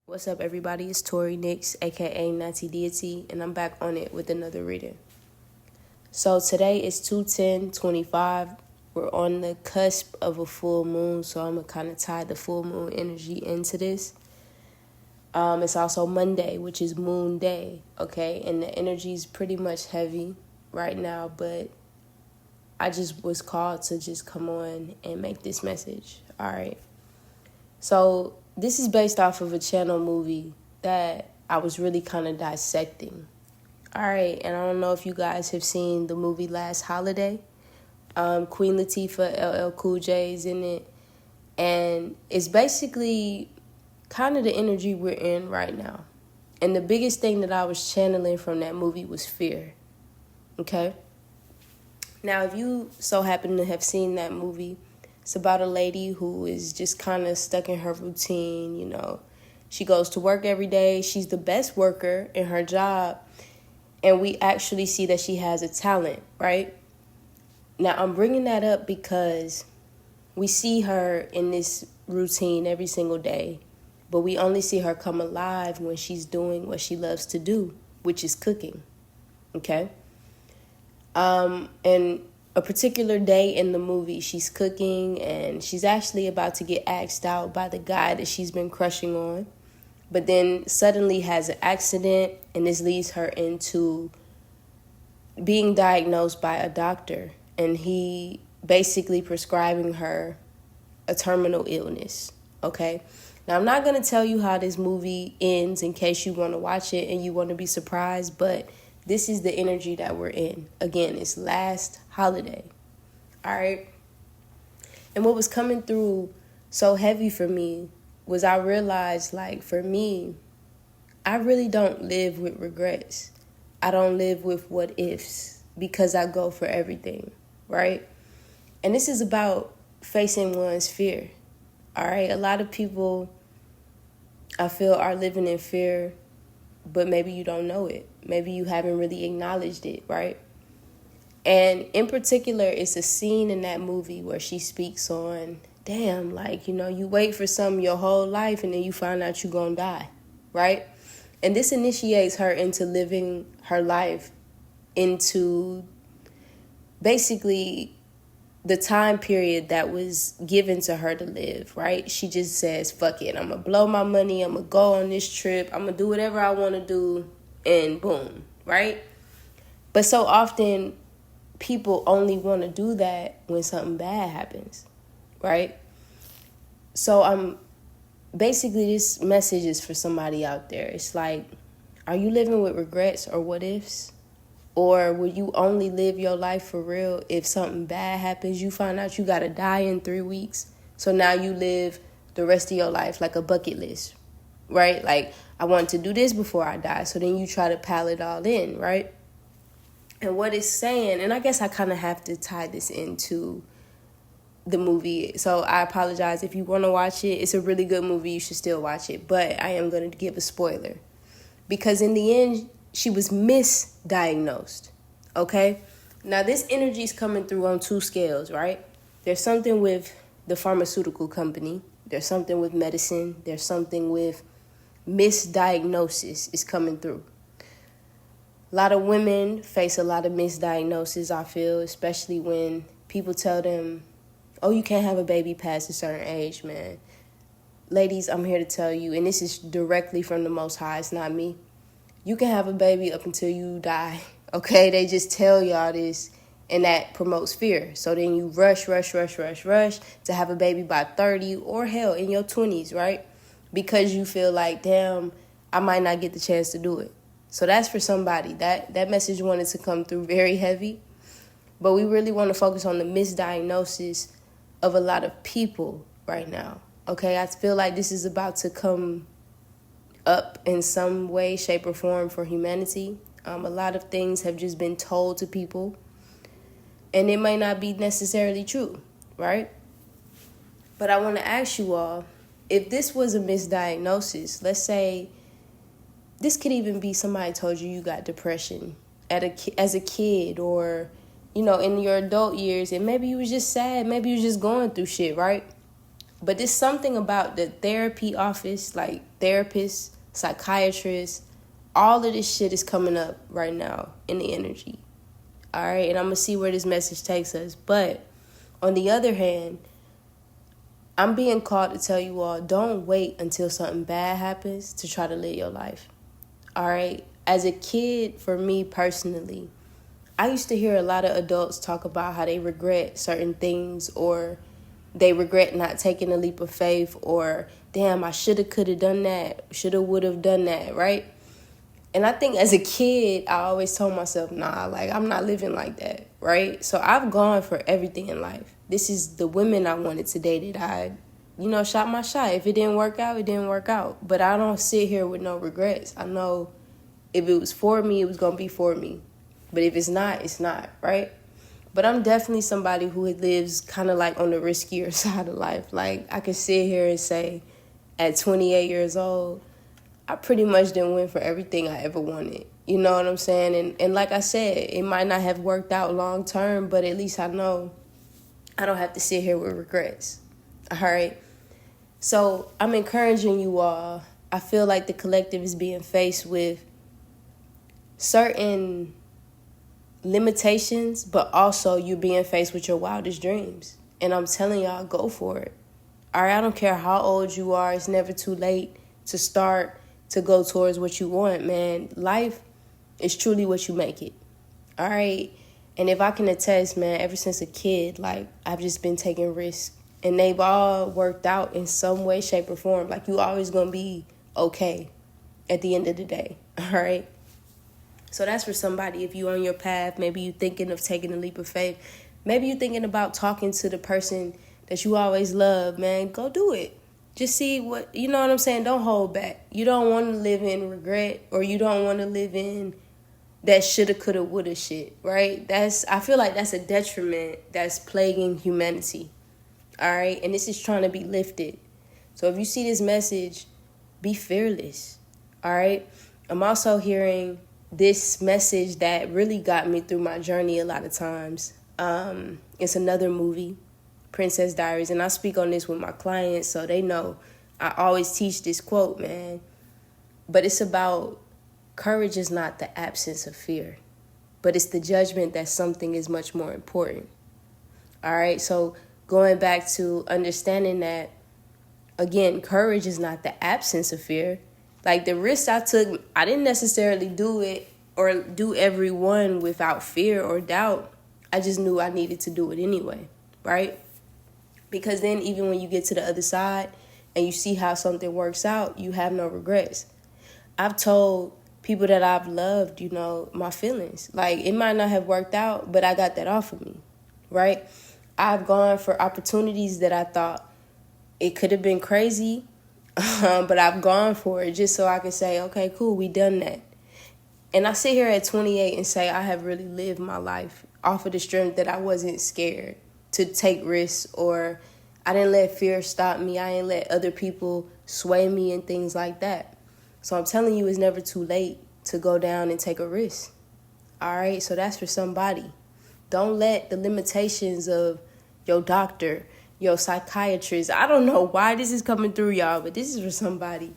What's up, everybody? It's Tori Nix, aka Natty Deity, and I'm back on it with another reading. So today is 2/10/25. We're on the cusp of a full moon, so I'm gonna kind of tie the full moon energy into this. It's also Monday, which is Moon Day, okay? And the energy is pretty much heavy right now, but I just was called to just come on and make this message, all right? So this is based off of a channel movie that I was really kind of dissecting. All right, and I don't know if you guys have seen the movie Last Holiday. Queen Latifah, LL Cool J is in it. And it's basically kind of the energy we're in right now. And the biggest thing that I was channeling from that movie was fear. Okay? Now, if you so happen to have seen that movie, it's about a lady who is just kind of stuck in her routine, you know. She goes to work every day. She's the best worker in her job. And we actually see that she has a talent, right? Now, I'm bringing that up because we see her in this routine every single day, but we only see her come alive when she's doing what she loves to do, which is cooking, okay? And a particular day in the movie, she's cooking and she's actually about to get axed out by the guy that she's been crushing on, but then suddenly has an accident, and this leads her into being diagnosed by a doctor, and he basically prescribing her a terminal illness, okay? Now, I'm not going to tell you how this movie ends in case you want to watch it and you want to be surprised, but this is the energy that we're in. Again, it's Last Holiday, all right? And what was coming through so heavy for me was I realized, like, for me, I really don't live with regrets. I don't live with what ifs because I go for everything, right? And this is about facing one's fear, all right? A lot of people, I feel, are living in fear, but maybe you don't know it. Maybe you haven't really acknowledged it, right? And in particular, it's a scene in that movie where she speaks on, damn, like, you know, you wait for something your whole life and then you find out you're gonna die, right? And this initiates her into living her life into basically the time period that was given to her to live, right? She just says, fuck it, I'm gonna blow my money, I'm gonna go on this trip, I'm gonna do whatever I wanna do, and boom, right? But so often, people only wanna do that when something bad happens, right? So basically, this message is for somebody out there. It's like, are you living with regrets or what ifs? Or will you only live your life for real if something bad happens? You find out you got to die in 3 weeks. So now you live the rest of your life like a bucket list, right? Like, I want to do this before I die. So then you try to pile it all in, right? And what it's saying, and I guess I kind of have to tie this into the movie. So I apologize if you want to watch it. It's a really good movie. You should still watch it. But I am going to give a spoiler. Because in the end, she was misdiagnosed, okay? Now, this energy is coming through on two scales, right? There's something with the pharmaceutical company. There's something with medicine. There's something with misdiagnosis is coming through. A lot of women face a lot of misdiagnosis, I feel, especially when people tell them, oh, you can't have a baby past a certain age, man. Ladies, I'm here to tell you, and this is directly from the Most High, it's not me. You can have a baby up until you die, okay? They just tell y'all this, and that promotes fear. So then you rush to have a baby by 30 or hell, in your 20s, right? Because you feel like, damn, I might not get the chance to do it. So that's for somebody. That message wanted to come through very heavy, but we really want to focus on the misdiagnosis of a lot of people right now, okay? I feel like this is about to come up in some way, shape, or form for humanity. A lot of things have just been told to people, and it may not be necessarily true, right? But I want to ask you all, if this was a misdiagnosis, let's say this could even be somebody told you got depression as a kid, or, you know, in your adult years, and maybe you was just sad, maybe you was just going through shit, right? But there's something about the therapy office, like therapists, psychiatrists. All of this shit is coming up right now in the energy. All right, and I'm going to see where this message takes us. But on the other hand, I'm being called to tell you all, don't wait until something bad happens to try to live your life. All right? As a kid, for me personally, I used to hear a lot of adults talk about how they regret certain things, or they regret not taking a leap of faith, or, damn, I shoulda, coulda done that, shoulda, woulda done that, right? And I think as a kid, I always told myself, nah, like, I'm not living like that, right? So I've gone for everything in life. This is the women I wanted to date that I, shot my shot. If it didn't work out, it didn't work out. But I don't sit here with no regrets. I know if it was for me, it was going to be for me. But if it's not, it's not, right? But I'm definitely somebody who lives kind of like on the riskier side of life. Like, I could sit here and say, at 28 years old, I pretty much didn't win for everything I ever wanted. You know what I'm saying? And like I said, it might not have worked out long term, but at least I know I don't have to sit here with regrets. All right? So I'm encouraging you all. I feel like the collective is being faced with certain limitations, but also you're being faced with your wildest dreams. And I'm telling y'all, go for it. All right? I don't care how old you are. It's never too late to start to go towards what you want, man. Life is truly what you make it. All right? And if I can attest, man, ever since a kid, like, I've just been taking risks. And they've all worked out in some way, shape, or form. Like, you always going to be okay at the end of the day. All right? So that's for somebody. If you're on your path, maybe you're thinking of taking a leap of faith. Maybe you're thinking about talking to the person that you always love, man. Go do it. Just see what, you know what I'm saying? Don't hold back. You don't want to live in regret, or you don't want to live in that shoulda, coulda, woulda shit, right? I feel like that's a detriment that's plaguing humanity, all right? And this is trying to be lifted. So if you see this message, be fearless, all right? I'm also hearing this message that really got me through my journey a lot of times. It's another movie, Princess Diaries, and I speak on this with my clients so they know I always teach this quote, man. But it's about courage is not the absence of fear, but it's the judgment that something is much more important. All right, so going back to understanding that, again, courage is not the absence of fear. Like, the risks I took, I didn't necessarily do it or do every one without fear or doubt. I just knew I needed to do it anyway, right? Because then even when you get to the other side and you see how something works out, you have no regrets. I've told people that I've loved, my feelings. Like, it might not have worked out, but I got that off of me, right? I've gone for opportunities that I thought it could have been crazy, but I've gone for it just so I could say, okay, cool, we done that. And I sit here at 28 and say I have really lived my life off of the strength that I wasn't scared to take risks, or I didn't let fear stop me. I didn't let other people sway me and things like that. So I'm telling you, it's never too late to go down and take a risk. All right? So that's for somebody. Don't let the limitations of your doctor, your psychiatrist, I don't know why this is coming through, y'all, but this is for somebody.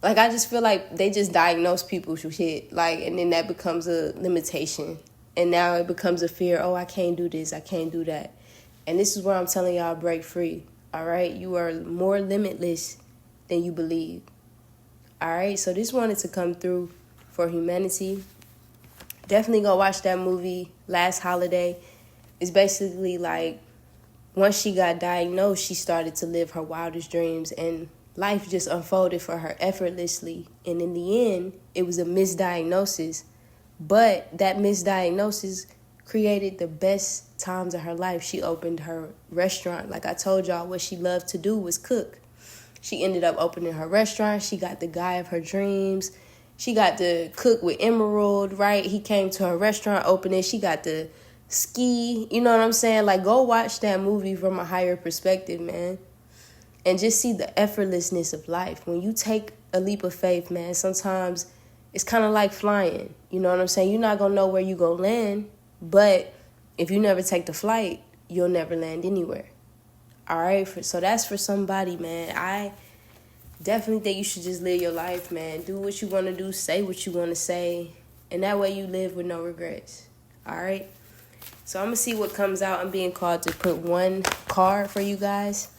Like, I just feel like they just diagnose people with shit, like, and then that becomes a limitation. And now it becomes a fear, oh, I can't do this, I can't do that. And this is where I'm telling y'all, break free, all right? You are more limitless than you believe, all right? So this wanted to come through for humanity. Definitely go watch that movie, Last Holiday. It's basically like, once she got diagnosed, she started to live her wildest dreams, and life just unfolded for her effortlessly. And in the end, it was a misdiagnosis. But that misdiagnosis created the best times of her life. She opened her restaurant. Like I told y'all, what she loved to do was cook. She ended up opening her restaurant. She got the guy of her dreams. She got to cook with Emerald, right? He came to her restaurant opening. She got to ski. You know what I'm saying? Like, go watch that movie from a higher perspective, man. And just see the effortlessness of life. When you take a leap of faith, man, sometimes it's kind of like flying. You know what I'm saying? You're not going to know where you go land. But if you never take the flight, you'll never land anywhere. All right? So that's for somebody, man. definitely think you should just live your life, man. Do what you want to do, say what you want to say, and that way you live with no regrets. All right? So I'm going to see what comes out. I'm being called to put one card for you guys.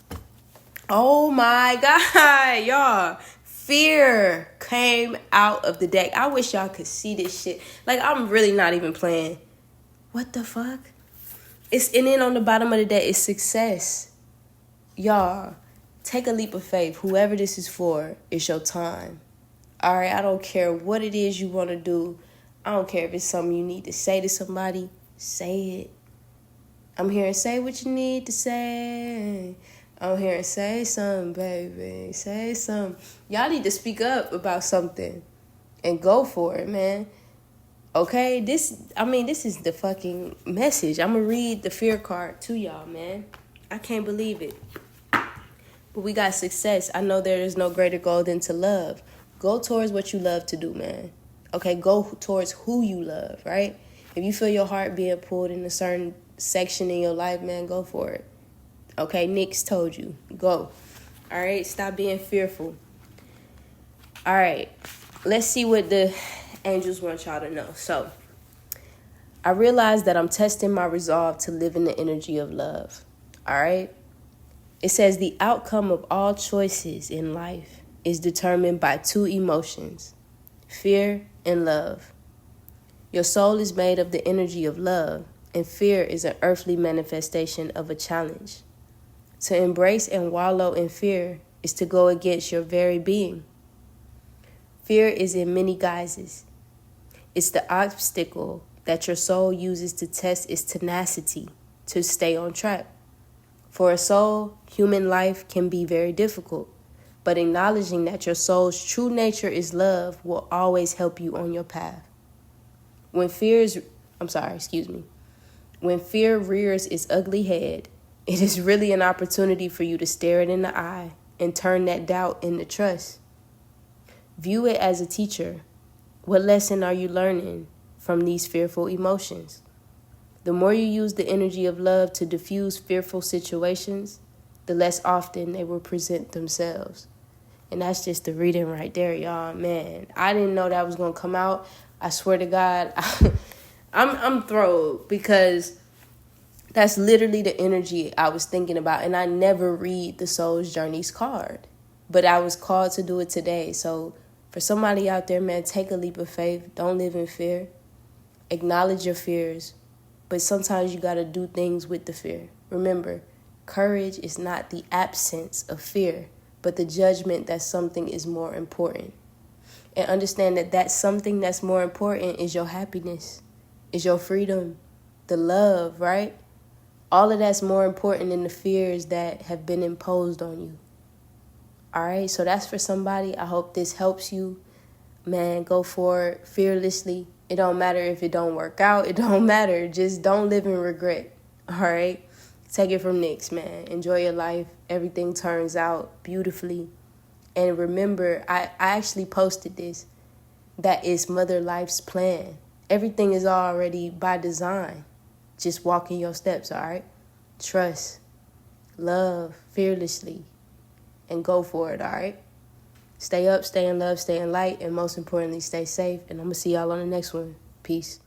Oh my God, y'all. Fear came out of the deck. I wish y'all could see this shit. Like, I'm really not even playing. What the fuck? And then on the bottom of the deck is success. Y'all, take a leap of faith. Whoever this is for, it's your time. All right, I don't care what it is you want to do. I don't care if it's something you need to say to somebody. Say it. I'm here and say what you need to say. I'm here and say something, baby. Say something. Y'all need to speak up about something and go for it, man. Okay? This is the fucking message. I'm going to read the fear card to y'all, man. I can't believe it. But we got success. I know there is no greater goal than to love. Go towards what you love to do, man. Okay? Go towards who you love, right? If you feel your heart being pulled in a certain section in your life, man, go for it. Okay, Nyx told you. Go. All right, stop being fearful. All right, let's see what the angels want y'all to know. So, I realize that I'm testing my resolve to live in the energy of love. All right? It says the outcome of all choices in life is determined by two emotions, fear and love. Your soul is made of the energy of love, and fear is an earthly manifestation of a challenge. To embrace and wallow in fear is to go against your very being. Fear is in many guises. It's the obstacle that your soul uses to test its tenacity to stay on track. For a soul, human life can be very difficult, but acknowledging that your soul's true nature is love will always help you on your path. When fear rears its ugly head, it is really an opportunity for you to stare it in the eye and turn that doubt into trust. View it as a teacher. What lesson are you learning from these fearful emotions? The more you use the energy of love to diffuse fearful situations, the less often they will present themselves. And that's just the reading right there, y'all. Man, I didn't know that was going to come out. I swear to God, I'm thrilled because that's literally the energy I was thinking about. And I never read the Soul's Journeys card, but I was called to do it today. So for somebody out there, man, take a leap of faith. Don't live in fear. Acknowledge your fears, but sometimes you got to do things with the fear. Remember, courage is not the absence of fear, but the judgment that something is more important. And understand that something that's more important is your happiness, is your freedom, the love, right? All of that's more important than the fears that have been imposed on you. All right, so that's for somebody. I hope this helps you. Man, go for it fearlessly. It don't matter if it don't work out. It don't matter. Just don't live in regret. All right? Take it from Nyx, man. Enjoy your life. Everything turns out beautifully. And remember, I actually posted this. That is Mother Life's plan. Everything is already by design. Just walk in your steps, all right? Trust, love, fearlessly, and go for it, all right? Stay up, stay in love, stay in light, and most importantly, stay safe. And I'm going to see y'all on the next one. Peace.